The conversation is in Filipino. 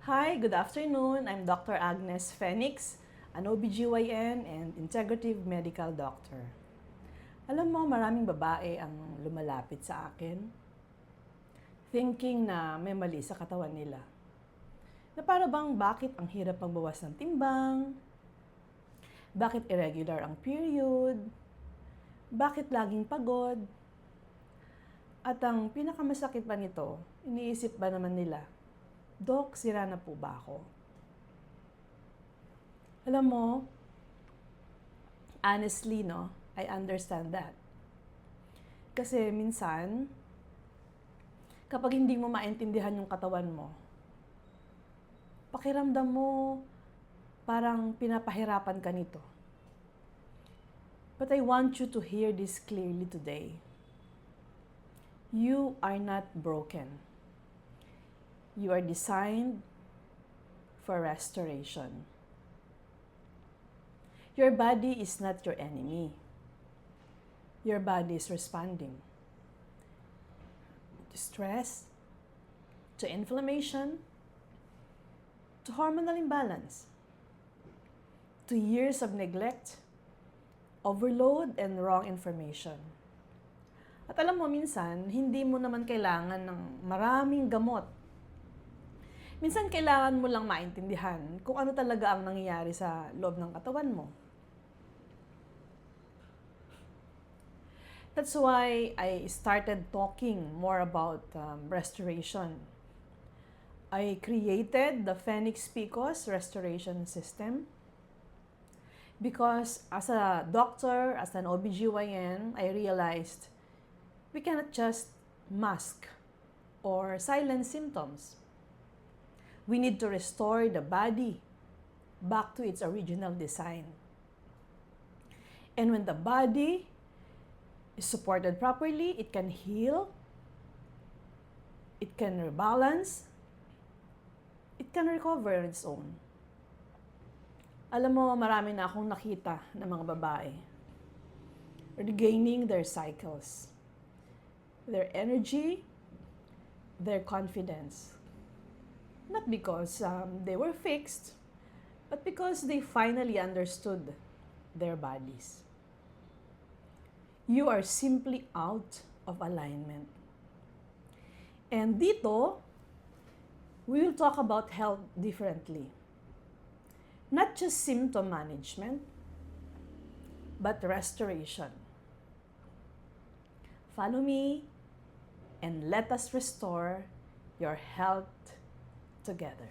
Hi, good afternoon. I'm Dr. Agnes Phoenix, an OBGYN and integrative medical doctor. Alam mo, maraming babae ang lumalapit sa akin, thinking na may mali sa katawan nila. Na para bang bakit ang hirap magbawas ng timbang? Bakit irregular ang period? Bakit laging pagod? At ang pinakamasakit pa nito, iniisip ba naman nila, Dok, sira na po ba ako? Alam mo, honestly, no, I understand that. Kasi minsan, kapag hindi mo maintindihan yung katawan mo, pakiramdam mo parang pinapahirapan ka nito. But I want you to hear this clearly today. You are not broken. You are designed for restoration. Your body is not your enemy. Your body is responding to stress, to inflammation, to hormonal imbalance, to years of neglect, overload, and wrong information. At alam mo, minsan, hindi mo naman kailangan ng maraming gamot. Minsan, kailangan mo lang maintindihan kung ano talaga ang nangyayari sa loob ng katawan mo. That's why I started talking more about restoration. I created the Phoenix PCOS Restoration System because as a doctor, as an OBGYN, I realized we cannot just mask or silence symptoms. We need to restore the body back to its original design. And when the body is supported properly, it can heal, it can rebalance, it can recover on its own. Alam mo, marami na akong nakita ng mga babae regaining their cycles, their energy, their confidence. Not because they were fixed, but because they finally understood their bodies. You are simply out of alignment. And dito, we will talk about health differently. Not just symptom management, but restoration. Follow me and let us restore your health together.